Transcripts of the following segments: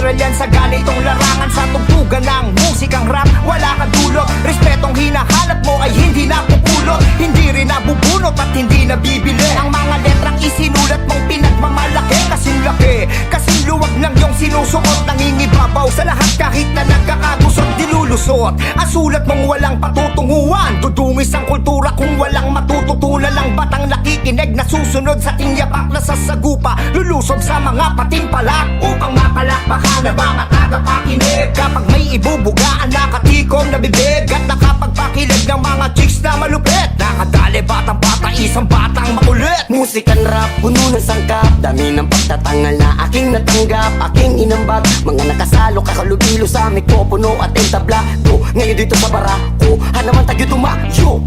viral yan sa ganitong larangan. Sa tugtugan ng musikang rap, wala ka dulot. Respetong hinahanap mo ay hindi napupulot, hindi rin nabubunot at hindi nabibili. Ang mga letrang isinulat mong pinagmamalaki, kasing laki, kasing luwag ng iyong sinusuot. Nangingibabaw sa lahat kahit na nagkakagusot, dilulusot. Ang sulat mong walang patutunguhan, dudungis ang kultura kung walang matututunan. Lang batang nakikinig na susunod sa tingyapak na sasagupa, lulusog sa mga patimpalak upang mapalakpakan na mga tagapakinig. Kapag may ibubugaan, nakatikom na bibig at nakapagpakilig ng mga chicks na malupit. Nakadali batang bata, isang batang makulit. Musikan rap, puno ng sangkap, dami ng pagtatangal na aking natanggap, aking inambag. Mga nakasalo, kakalubilo sa mikropono at entablado. Ngayon dito sa barako, hanaman tagyo tumakyo.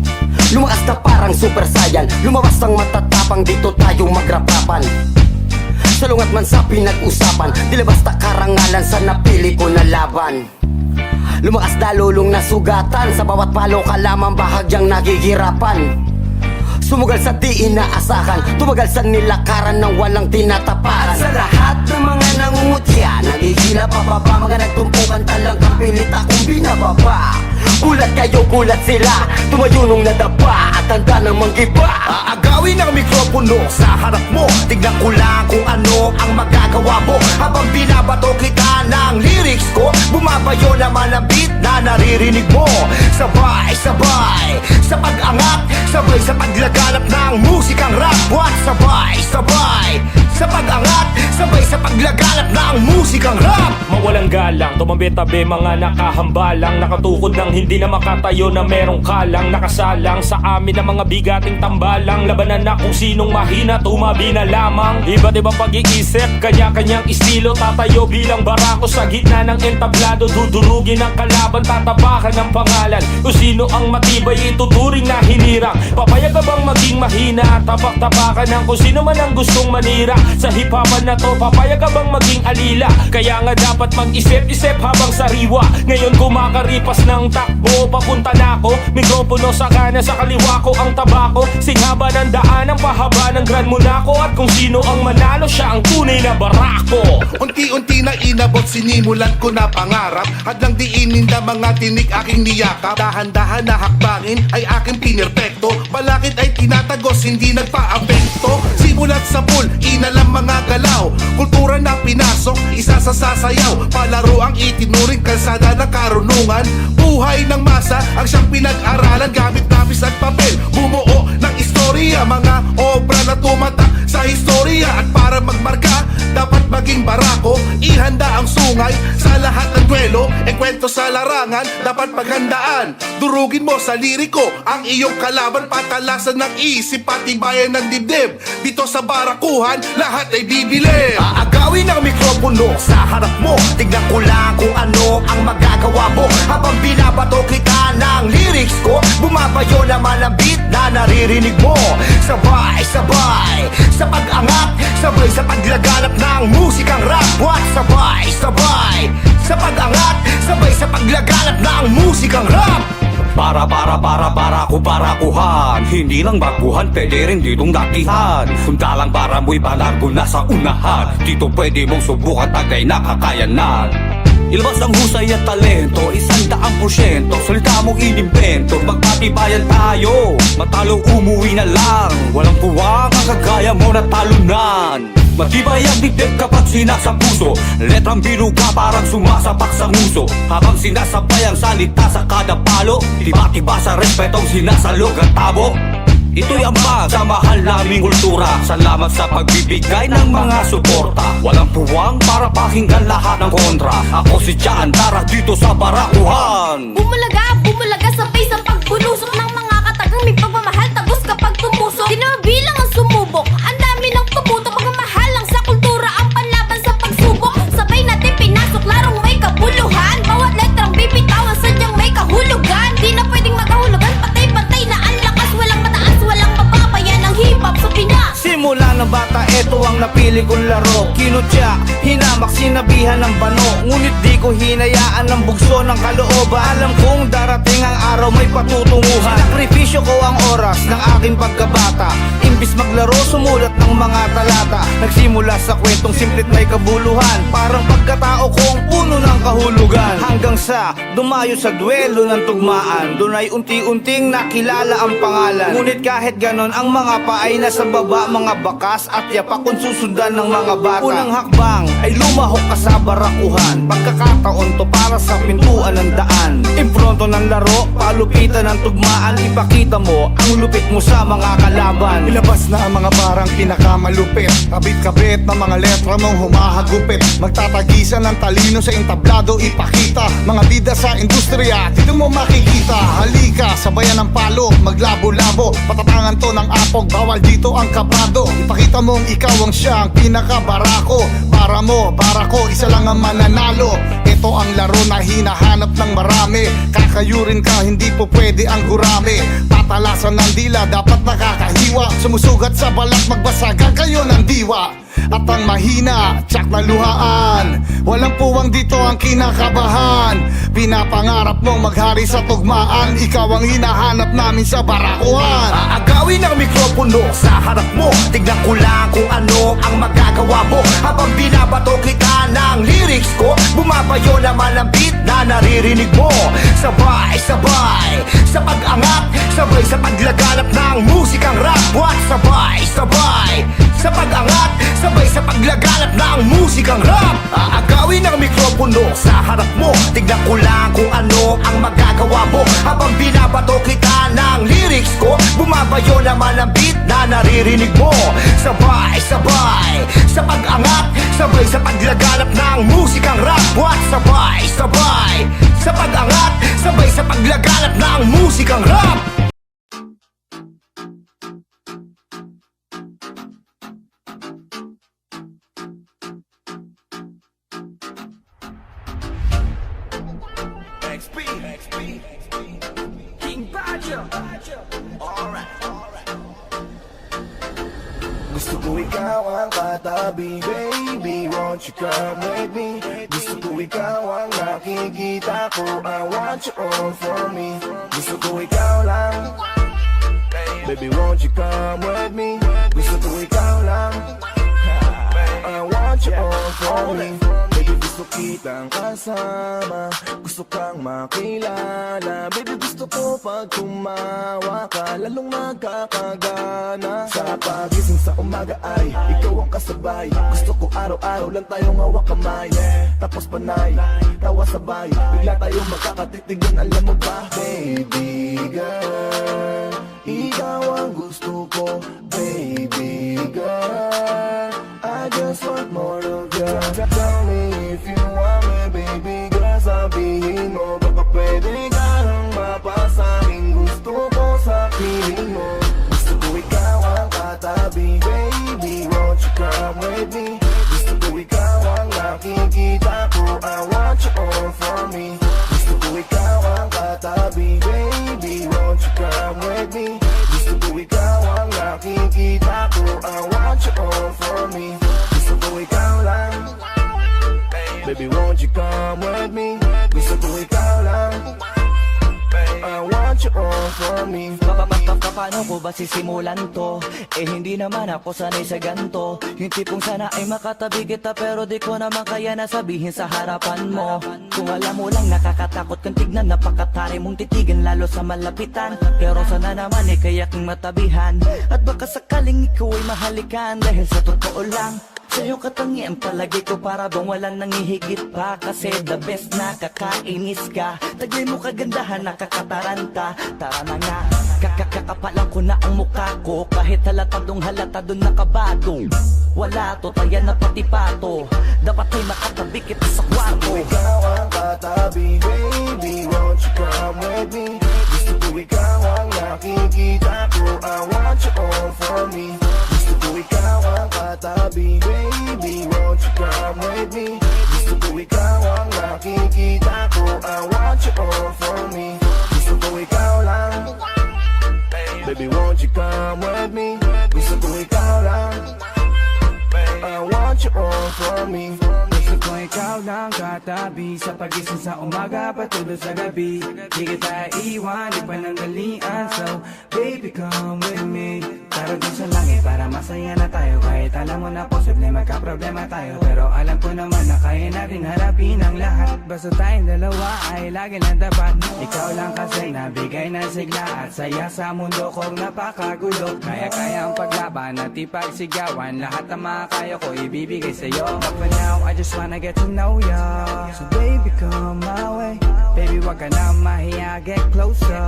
Lumakas na parang super saiyan, lumabas ang matatapang, dito tayo magrapapan. Salungat man sa pinag-usapan, di basta karangalan sa napili ko na laban. Lumakas na lulong na sugatan, sa bawat palo ka lamang bahagyang nagigirapan. Sumugal sa di inaasahan, tumagal sa nilakaran ng walang tinataparan. At sa lahat ng mga nangungutya, nagigila pababa, mga nagtumpukan talagang pilit akong binababa. Gulat kayo, gulat sila, tumayo nung nadapa at handa ng manggiba. Aagawin ang mikropono sa harap mo, tignan ko lang kung ano ang magagawa mo. Habang binabato kita ng lyrics ko, bumabayo naman ang beat na naririnig mo. Sabay, sabay, sa pag-angat, sabay sa paglaganap ng musikang rap. What? Sabay, sabay, sa pag-angat, sabay sa paglaganap ng musikang rap. Mawalang galang, tumambi-tabi mga nakahambalang, nakatukod ng hindi na makatayo na merong kalang. Nakasalang sa amin ang mga bigating tambalang, labanan na kung sinong mahina, tumabi na lamang. Iba't ibang pag-iisip, kanya-kanyang estilo, tatayo bilang barako sa gitna ng entablado. Dudurugin ang kalaban, tatapakan ng pangalan. Kung sino ang matibay, ituturing na hinirang. Papayag ka bang maging mahina, tapak-tapakan ng kung sino man ang gustong manira. Sa hip-hopan na to, papayag ka bang maging alila. Kaya nga dapat mag-isip-isip habang sariwa. Ngayon kumakaripas ng takbo, papunta na ako, mikropono sa kanan, sa kaliwa ko ang tabako. Singhaba ng daan, ang pahaba ng Grand Monaco. At kung sino ang manalo, siya ang tunay na barako. Unti-unti na inabot, sinimulan ko na pangarap. Hadlang diinin na mga tinik aking niyakap. Dahan-dahan na hakbangin ay aking pinirpekto. Balakid ay tinatagos, hindi nagpa-apekto. Simulat sa pool, inalang mga galaw. Kultura na pinasok, isa sa sasayaw. Palaro ang itinuring, kalsada ng karunungan. Buhay ng masa ang siyang pinag-aralan. Gamit lapis at papel, bumuo ng istorya. Mga obra na tumatak sa historia. At para magmarka, dapat maging barako. Ihanda ang sungay sa lahat ng duelo. Kwento sa larangan, dapat paghandaan. Durugin mo sa liriko ang iyong kalaban. Patalasan ng isip, patibayan ng dibdib. Dito sa barakuhan, lahat ay bibili. Aagawin ang mikropono sa harap mo, tignan ko lang kung ano ang magagawa mo. Habang binabato kita ng lyrics ko, bumabayo naman ang beat na naririnig mo. Sabay, sabay, sa pag-angat, sabay sa paglaganap ng musikang rap. What? Sabay, sabay, sa pag-angat, sabay sa paglaganap ng musikang rap. Barakuhan. Hindi lang baguhan, pwede rin ditong datihan. Kundalang para mo'y balargo na sa unahan. Dito pwede mong subukan, tagay na kakayanan. Ilabas ang husay at talento, 100%. Salita mong inimbento, magpatibayan tayo. Matalo umuwi na lang, walang puwang ang kagaya mo na talunan. Matibay ang dibdib kapag sinasampuso, letrang binuga parang sumasapak sa nguso. Habang sinasabay ang salita sa kada palo, tiba-tiba sa respetong sinasalog at tabo. Ito'y ambag sa mahal naming kultura, salamat sa pagbibigay ng mga suporta. Walang puwang para pakinggan lahat ng kontra. Ako si Jan, tara dito sa barakuhan. Bumalaga sabay sa pagbunusok ng mga katagang may pagmamahal, tagos kapag tumusok. Di na bilang ang sumubok, ang dami ng tumuto. Pagmamahal lang sa kultura, ang panlaban sa pagsubok. Sabay natin pinasok, larong may kabuluhan. Bawat letrang bibitawan, sadyang may kahulugan. Di na pwedeng magahulugan, patay-patay na ang lakas. Walang mataas, walang mababa, yan ang hip-hop sa Pinas. Simula ng bata, eto ang napili kong laro. Kinutya, hinamak, sinabihan ng bano. Ngunit di ko hinayaan ng bugso ng kalooban. Alam kong darating ang araw may patutunguhan. Sakripisyo ko ang oras ng aking pagkabata. Imbis maglaro, sumulat ng mga talata. Nagsimula sa kwentong simplit may kabuluhan, parang pagkatao ko ang puno ng kahulugan. Hanggang sa dumayo sa duelo ng tugmaan, doon ay unti-unting nakilala ang pangalan. Ngunit kahit ganon, ang mga pa ay nasa baba, mga bakas at yapak kung susundan ng mga bata. Unang hakbang ay lumahok ka sa barakuhan, pagkakataon to para sa pintuan ng daan. Impronto ng laro, palupitan ng tugmaan, ipakita mo ang lupit mo sa mga kalaban. Ilabas na ang mga barang pinakamalupit, kabit-kabit na mga letra mong humahagupit. Magtatagisan ng talino sa entablado, ipakita mga bida sa industriya, dito mo makikita. Halika, sabayan ng palo, maglabo-labo, patatangan to ng apog, bawal dito ang kabado. Ipakita mong ikaw ang siyang pinakabarako, para mo, para ko, isa lang ang mananalo. Ito ang laro na hinahanap ng marami, kakayurin ka, hindi po pwede ang gurami. Patalasan ng dila, dapat nakakahiwa, sumusugat sa balat, magbasagan kayo ng diwa. At ang mahina, tsak na luhaan, walang puwang dito ang kinakabahan. Pinapangarap mong maghari sa tugmaan, ikaw ang hinahanap namin sa barakuhan. Aagawin ang mikropono sa harap mo, tignan ko lang kung ano ang magagawa mo. Habang binabato kita ng lyrics ko, bumabayo naman ang beat na naririnig mo. Sabay-sabay sa pag-angat, sabay sa paglaganap ng musikang rap. What? Sabay-sabay sa pag-angat, sabay sa paglaganap ng musikang rap. Aagawin ang mikropono sa harap mo, tignan ko lang kung ano ang magagawa mo. Habang binabato kita ng lyrics ko, bumabayo naman ang beat na naririnig mo. Sabay-sabay sa pag-angat, sabay sa paglaganap ng musikang rap. What? Sabay-sabay sa pag-angat, sabay sa paglaganap ng musikang rap. Gusto ko ikaw ang katabi, baby, won't you come with me? Gusto ko ikaw ang nakikita ko, I want you all for me. Gusto ko ikaw lang, baby, won't you come with me? Gusto ko ikaw lang, I want you all for me. Baby, gusto kitang kasama, gusto kang makilala. Baby, gusto ko pag tumawa ka, lalong magkakagana. Sa pagising sa umaga ay ikaw ang kasabay. Gusto ko araw-araw lang tayong hawak kamay, tapos panay, tawa sabay, bigla tayong magkakatitigan, alam mo ba? Baby girl, ikaw ang gusto ko, baby girl, I just want more of you. Tell me if you want me, baby girl, sabihin mo, baka pwede ka nang mapasahin. Gusto ko sa piling mo, gusto ko ikaw ang katabi, baby, won't you come with me? Gusto ko ikaw ang nakikita ko, I want you all for me. Gusto ko ikaw ang katabi, baby, won't you come with me? Gusto ko ikaw ang nakikita ko, I want you all for me. Gusto ko ikaw lang, baby, won't you come with me? Gusto ko ikaw lang, I want you all for me. Paano ko ba sisimulan to? Eh hindi naman ako sanay sa ganto. Yung tipong sana ay makatabi kita, pero di ko naman kaya nasabihin sa harapan mo. Kung alam mo lang nakakatakot kang tignan, napakatari mong titigan lalo sa malapitan. Pero sana naman eh kaya kang matabihan, at baka sakaling ikaw ay mahalikan. Dahil sa totoo lang, sa'yo katangian palagi ko, para bang walang nangihigit pa. Kasi the best, nakakainis ka, taglay mo kagandahan, nakakataranta. Tara na nga, kakakapalan ko na ang mukha ko, kahit halatadong halata dun nakabado. Wala to, taya na pati pato, dapat ay makatabi kita sa kwarto. Gusto ko ikaw ang katabi, baby, won't you come with me? Gusto ko ikaw ang nakikita ko, I want you all for me. Gusto ko ikaw ang katabi, baby, won't you come with me? Gusto ko ikaw ang nakikita ko, I want you all for me. Gusto ko ikaw lang, baby, won't you come with me? Gusto ko ikaw lang, I want you all for me. Gusto ko ko ikaw lang katabi Sa pagising sa umaga, patulog sa gabi Di kita iwan, di panandalian So, baby, come with me Tara dun sa langit para masaya na tayo Kahit alam mo na posible magka-problema tayo Pero alam ko naman na kaya natin harapin ang lahat Basta tayong dalawa ay lagi na dapat Ikaw lang kasi nabigay ng sigla At saya sa mundo kong napakagulo Kaya-kaya ang paglaban at ipagsigawan Lahat ng mga kaya ko ibibigay sa'yo But for now, I just wanna get to know ya So baby, come my way Baby, wag ka na mahiya, get closer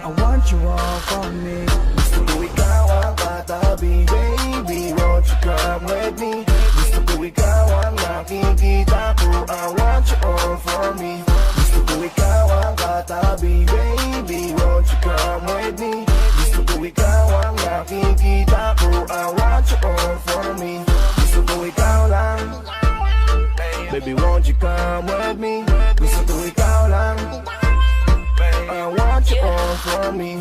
I want you all for me Gusto ko ikaw ang katabi, baby, won't you come with me? Gusto ko ikaw ang nakikita ko, I want you all for me. Gusto ko ikaw ang katabi, baby, won't you come with me? Gusto ko ikaw ang nakikita ko, I want you all for me. Gusto ko ikaw lang, baby, won't you come with me? Gusto ko ikaw lang, I want you all for me.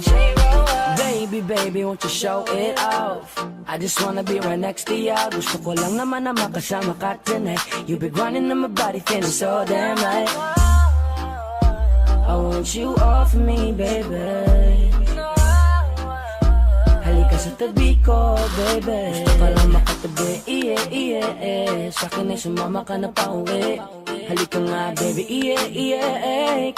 Baby, baby, won't you show it off? I just wanna be right next to you. Gusto ko lang naman na makasama ka tonight. You be grinding on my body, feeling so damn right. I want you all for me, baby. Halika sa tabi ko, baby. Gusto ka lang makatabi, Sa'kin ay sumama ka na pauwi. Halika nga, baby,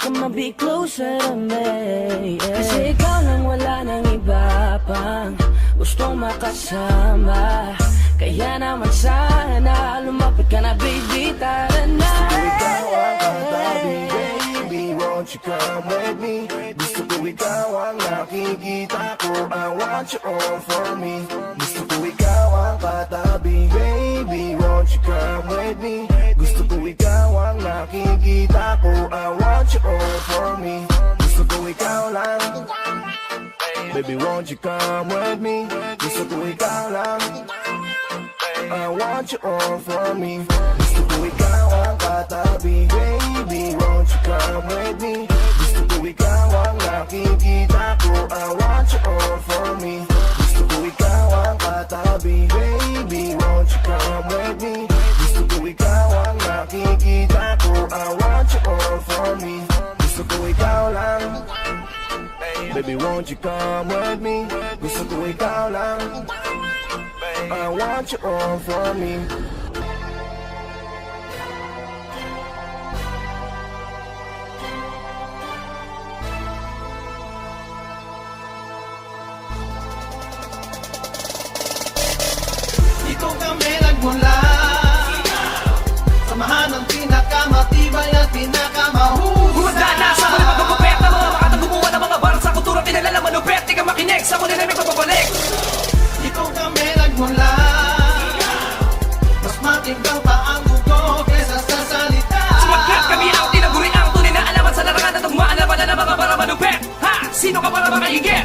Come on, be closer to me, Kasi ikaw lang, wala nang iba pang gustong makasama. Kaya naman sana lumapit ka na, baby, tara na. Gusto ko ikaw ang katabi, baby, won't you come with me? Gusto ko ikaw ang nakikita ko, I want you all for me. Gusto ko ikaw ang katabi, baby, won't you come with me? Gusto ko ikaw ang nakikita ko, I want you all for me. Gusto ko ikaw lang, baby, won't you come with me? Gusto ko ikaw lang, I want you all for me. Gusto ko ikaw ang katabi, baby, won't you come with me? Gusto ko ikaw ang nakikita ko, I want you all for me. Gusto ko ikaw ang katabi, baby, won't you come with me? Gusto ko ikaw ang nakikita ko, I want you all for me. Gusto ko ikaw lang, baby, won't you come with me? Gusto ko ikaw lang, I want you all for me. Dito kami nagmula, samahan ng pinakamatibay at pinakamahusay. Humanda na sa muli magpapapet na mga makatang gumawa ng mga bar sa kultura pinalala manupet. Di ka makinig sa muli na may pagbabalik. Dito kami nagmula, mas matibang pa ang dugo kesa sa salita. Sumagat kami ang tinaguri ang tunay na alaman sa larangan at tugmaan na pala ng mga bara manupet. Ha! Sino ka para makahigit?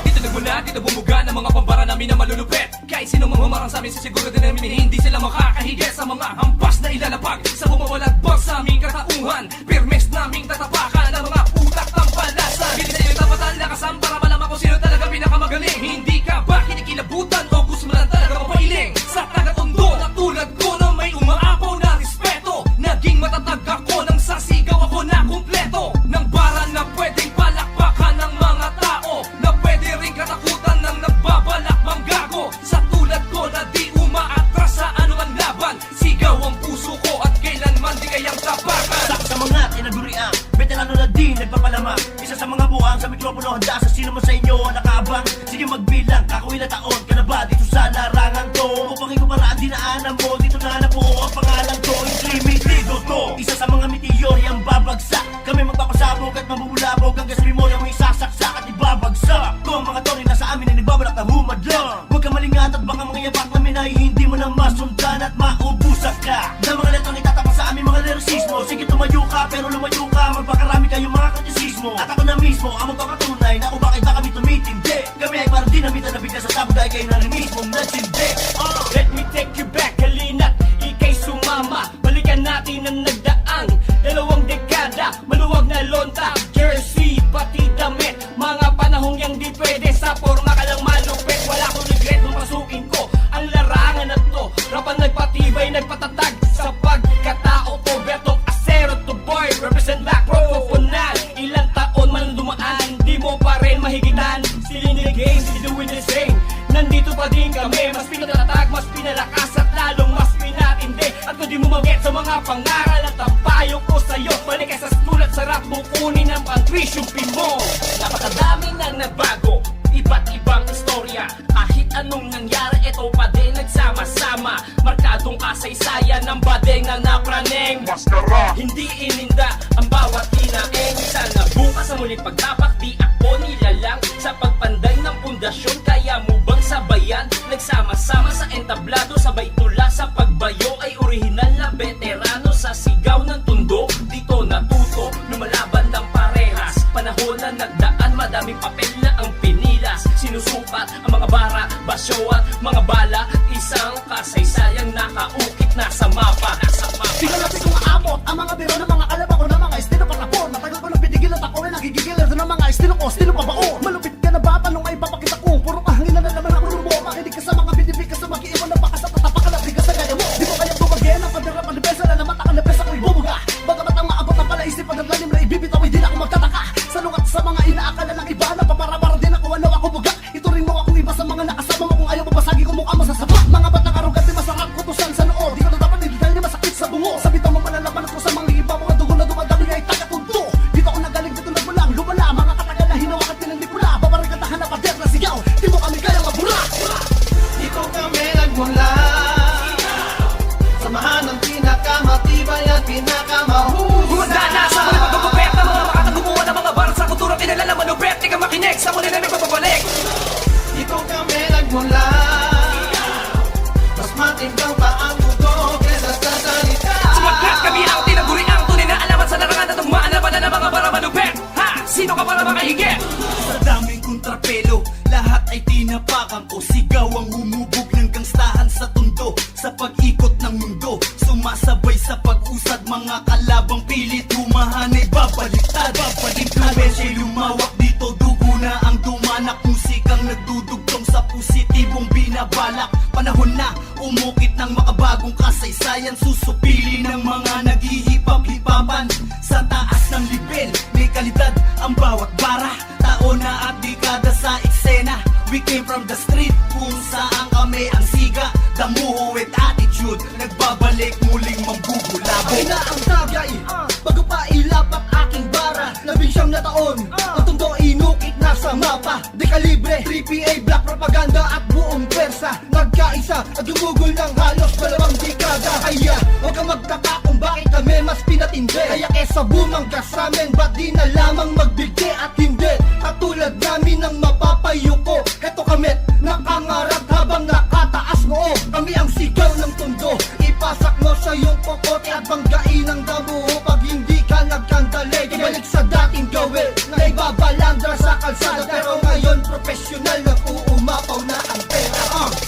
Dito nagmula, dito bumuga ng mga pambara namin na malulupet. Kahit sino mang humarang sa amin, sisiguro din namin hindi sila makakahigit sa mga hampas na ilalapag sa bumawalat bang sa aming katauhan. Pirmes naming tatapakan ang mga utak ng palasa. Hindi sa iyo tapatan lakasan para malaman kung sino talaga pinakamagaling. Hindi ka ba kinikilabutan o gusto mo lang talaga mapailing? Sa taga-tondo na tulad ko na may umaapaw na respeto. Naging matatag ako nang sasigaw ako na kumpleto. Nang bara na pwedeng palakpakan ng mga tao, na pwede rin katakutan ng nagbabalak manggago. Sa tulad ko na di umaatras sa anumang laban, sigaw ang puso ko at kailanman di kayang tapakan. Sa mga tinaguriang, veterano na di nagpapalama. Isa sa mga buhang sa mikropono, handa sa sino man sa inyo ang nakaabang. Sige magbilang, kakawin na taon ka na ba dito sa larangan to? Upang ikuparaan dinaanan mo, dito na nabuo ang pangalan ko. Intrimido to, isa sa mga meteori ang babagsak. Kami magpapasabog at mabubulabog hanggang sa memorya mo isasaksak at ibabagsak. Kung ang mga toni na sa amin ay nagbabalak na humadlang, huwag ka malingat at baka mga yapak namin ay hindi mo na masundan at maubusan ka. Na mga letong itatapas sa amin mga lyricismo. Sige tumayo ka pero lumayo ka, magpakarami kayo mga kritisismo. At ako na mismo ang magpakatunay na kung bakit ba kami tumitindi. Kami ay parang dinamita na bigla sa sabog ay kayo na rin mismong nagsindi. Let me take you back, halina't ika'y sumama. Balikan natin ang nagdaang 2 dekada. Maluwag na lonta, jersey, pati damit. Mga panahong yang di pwede sa forma ka lang malupit. Wala akong regret nung pasukin ko ang larangan na to. Rapan nagpatibay, nagpatatag sa pagkatao. pinalakas at lalong mas pinatindi. At kung di mo mag-get sa mga pangaral at ang payo ko sa'yo, balik ka sa school at sarap mo kunin ang tuition fee mo. Napakadami nang nagbago, iba't ibang istorya. Kahit anong nangyari, eto pa din nagsama-sama. Markadong kasaysayan ng badeng na napraneng. Hindi ininda ang bawat inaeng. Sana bukas sa muling pagtapak, di ako nilalang sa pagpanday ng pundasyon. Kaya mo bang sabayan? Nagsama-sama sa entablado, sabay tula sa pagbayo. Ay orihinal na veterano sa sigaw ng tundo. Dito natuto, lumalaban ng parehas. Panahon na nagdaan, madaming papel na ang pinilas. Sinusukat ang mga bara, basyo at mga bala. Isang kasaysayang nakaukit na sa mapa. Tingnan natin kung maabot ang mga biro ng mga kalaba ko na mga estilo patapon. Matagal ko nang pinigil at ako ay nagigigil ito ng mga estilo ko, estilo pabaon. Malupit ka na ba? Tanong ay papakita ko. Puro kahangin na naman ang ulo mo. Makinig ka sa mga binibig ka sa mag-iiwan na baka sa tatapak na bigas sa gaya mo. Di mo kaya bumagyan ang pandirap ang depensa na namata ka na pesa ko'y bumuga. Bagamat ang maabot ang palaisip ang naglalim na ibibitaw ay di na ako magtataka. Sa lungat sa mga inaakala ng iba na paparamara din ako ano ako bugak. Ito rin mo akong iba sa mga nakasama mo kung ayaw mabasagi ko mukha mo sa sapa. Mga batang arugante masarap kutusan sa noo. Di ko na dapat nilidal niya masakit sa bungo. Sa bitaw mo malalaman ko sa mga iba mga dugo na dumadami ay taga-tundo. Dito ako nagaling dito nagmulang lumala. Mga katagal na hinawa at tinandi pula. Babarikatahan na pader na sigaw. Di mo kami kaya mabura. Dito kami nagmula, samahan ng pinakamatibay at pinakamahusay. Humanda na sa mga pagkukupet na mga makatagumuan ng mga bar sa kultura kinala na manubet. Di ka makinig sa muli na nagpapabalik. Dito kami nagmula, mas matindang pa ang mundo kesa sa salita. Sumagat kami ang tinaguri ang tunay na alaman sa larangan at tugmaan na pala ng mga bara manubet. Ha! Sino ka para makahigit? Sa daming kontrapelo, lahat ay tinapakan ko. Sigaw ang humubog ng gangstahan sa tundo. Sa pag-ikot ng mundo, sumasabay sa pag-usad. Mga kalabang pilit humahan ay babaliktad. Influensya lumawak dito, dugo na ang dumanak. Musikang nagdudugtong sa positibong binabalak. Panahon na umukit ng makabagong kasaysayan. Susupili ng mga naghihipap-hipapan. Sa taas ng libel, may kalidad ang bawat bara. Taon na at dekada sa eksena. We came from the street kung saan kami ang siga. Damuho with attitude, nagbabalik muling mambubulabo. Ay na ang tagay, bago pa ilapat aking bara. 19 na taon, ang tundo inukit na sa mapa. Dekalibre, 3PA, black propaganda at buong persa. Nagkaisa at gumugol ng halos 2 dekada. Kaya huwag kang magtaka kung bakit kami mas pinatindi. Kaya kesa bumangga sa amin, ba't di na lamang magbigay at hindi. Katulad namin ang mapapayo ko. Eto kami, nakangarap habang nakataas noo. Kami ang sigaw ng tundo. Ipasak mo sa iyong kokote at banggain ang damuho. Pag hindi ka nagkandali, ibalik sa dating gawin na ibabalandra sa kalsada. Pero ngayon profesional, nag-uumapaw na ang pera.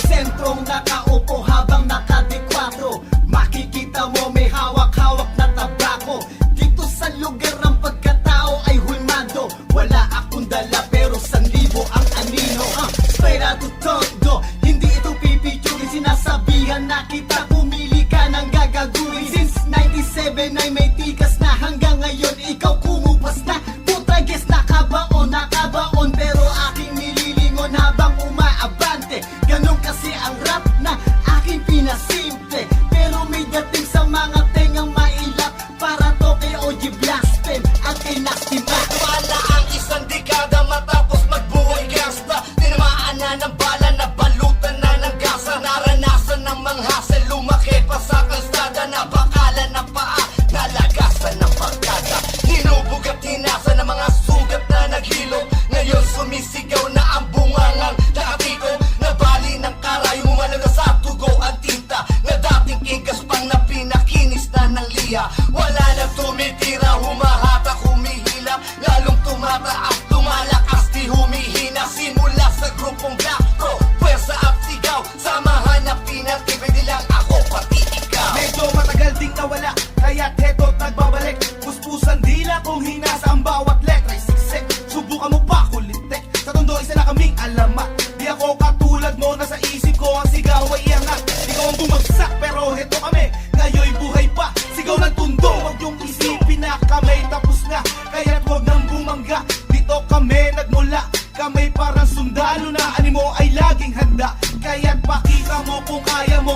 Sentrong nakaupo habang nakadekwatro. Makikita mo may hawak-hawak na tabako. Dito sa lugar ng pagkatao ay hulmado. Wala akong dala pero 1,000 ang anino. Straight out to todo, hindi ito pipicturin. Sinasabihan na kita, pumili ka ng gagaguhin. Since 97 ay may tikas na, hanggang ngayon ikaw kumupas na. Puta guess nakabaon pero aking nililingon habang umaabante. Ganon kasi ang rap na aking pinasimple. Pero may dating sa mga tengang mailap. Para to kay OG Blasphemy at kay Nasty Mac. Wala ang isang dekada matapos magbuhay gangsta. Tinamaan na ng bala, nabalutan na ng gasa. Naranasan ng manghasal, lumaki pa sa kalsada. Nabakalan ng paa, nalagasan ng pagkada. Nilubog at hinasa ng mga sugat na naghilo. Ngayon sumisigaw na ang bungangang nakatiko. Nabali ng karay, humalaga sa tugo ang tinta. Na dating igas pang na pinakinis na ng liha. Wala nang tumitira, humahatak, humihila. Lalong tumataas, lumalakas, di humihina. Simula sa grupong Black Pro, pwersa at sigaw. Samahan na pinatibay nilang ako, pati ikaw. Medyo matagal ding nawala, kaya't heto't nagbabalik. Puspusan dila kung hinasa ang bawat letra. Siksik, subukan mo pa kulitek. Sa tondo isa na kaming alamat. Di ako katulad mo, nasa isip ko ang sigaw ay iangat. Ikaw ang bumagsak pero heto kami, ngayo'y buhay pa. Sigaw ng tundo, huwag yung isipin na kami tapos na. Kaya't huwag nang bumangga, dito kami nagmula. Kami parang sundalo na animo ay laging handa. Kaya't pakita mo kung kaya mo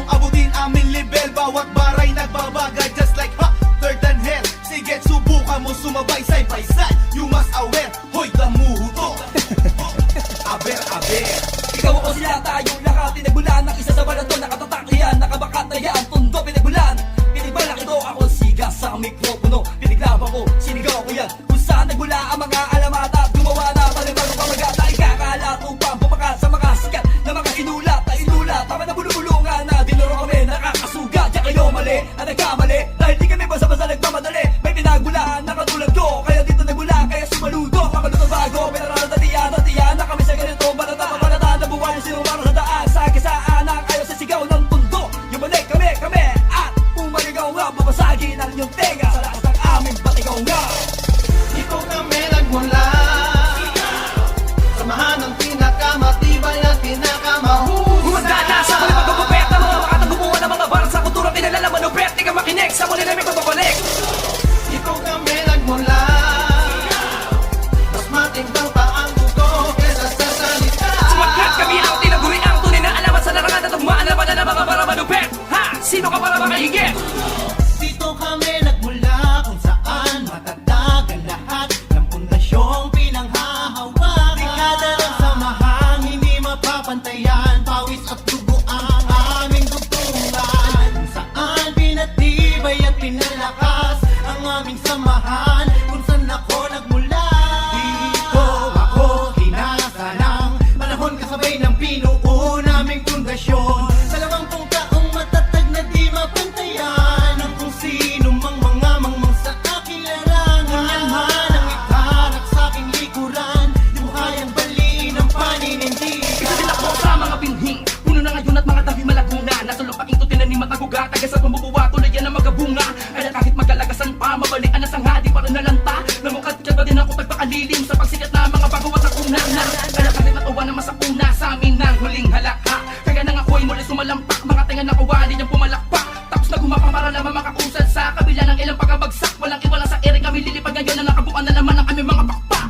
aming samahan kung saan ako nagmula. Dito ako hinasa ng panahon kasabay ng pinuo naming pundasyon. 20 taong matatag na di mapantayan ng kung sino mang mga mangmang sa aking larangan. Yan man ang itarak sa aking likuran, di mo kayang baliin ang paninindigan. Kasi ako sa mga binhing puno na ngayon at mga tabi malaguna. Nasa lupaing to tinanim at naguga, taga sa bumubuwa tulad yan ang magabunga. Kaya kahit magalagasan pa, mabalian na sanghadi pa rin nalanta. Namukad-kad pa din ako tagpakalilim sa pagsikat na mga bago at akuna na. Kaya kahit natawa na masakuna sa amin ng huling halaka. Kaya nang ako'y muli sumalampak, mga tinga na kawali niyang pumalakpak. Tapos nagumapang para naman makakusad sa kabila ng ilang pagkabagsak. Walang iwala sa ere kami lilipad ngayon na nakabukan na naman ang aming mga pakpak.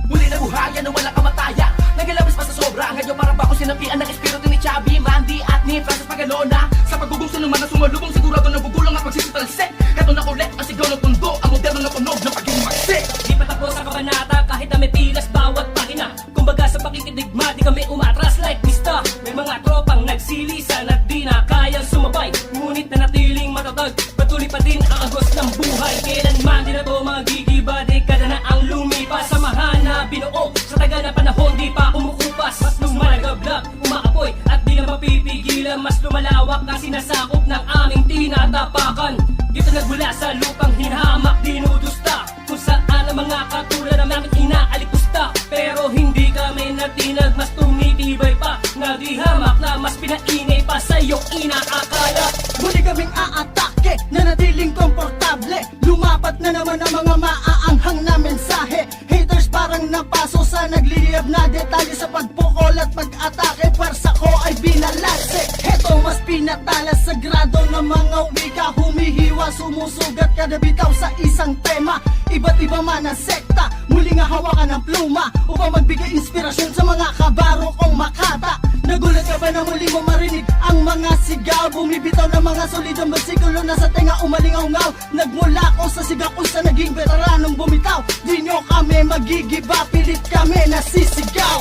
Muli na buhayan na walang kamataya, nagalabas pa sa sobra. Ngayon para ba kung sinabihan ng espiritu ni Chubby, Mandy at ni Francis Pagalona. Sa paggugusto naman na sumalubong, sigurado nagugulang at magsisitalsik. Kato na ulit ang sigaw ng tundo, ang moderno na tunog ng pagiging magsik. Di pa tapos ang kabanata kahit na may pilas bawat pahina. Kumbaga sa pakikidigma di kami umatras like Mista. May mga tropang nagsilisan at di na kayang sumabay, ngunit nanatiling matatag, patuloy pa din ang agos ng buhay. Kailanman di na to magigiba, dekada na ang lumipas. Samahan na binuo sa taga na panahon di pa kumukupas. Mas lumalagablab, umaapoy at di na mapipigilan. Mas lumalawak na sinasakop ng aming tinatapakan. Dito nagmula sa lupang hinahamak, dinudusta, kung saan ang mga katulad na namin inaalikusta. Pero hindi kami natinag, mas tumitibay pa. Naghihamak na mas pinaingay pa sa iyong inaakala. Muli kaming aatake, nanatiling komportable. Lumapat na naman ang mga maaanghang na mensahe. Haters parang napaso sa nagliliyab na detalye. Sa pagpukol at pag-atake, pwersa ko ay binalase. Heto mas pinatalas, sagrado na mga wika. Humihiwa, sumusugat kada bitaw sa isang tema. Iba't iba man ang sekta, muli nga hawakan ng pluma upang magbigay inspirasyon sa mga kabaro kong makata. Nagulat ka ba na muli mo marinig ang mga sigaw? Bumibitaw ng mga solidong bersikulo na sa tenga umalingaw-ngaw. Nagmula ko sa sigaw kung sa naging veteranong bumitaw. Di nyo kami magigiba, pilit kami nasisigaw.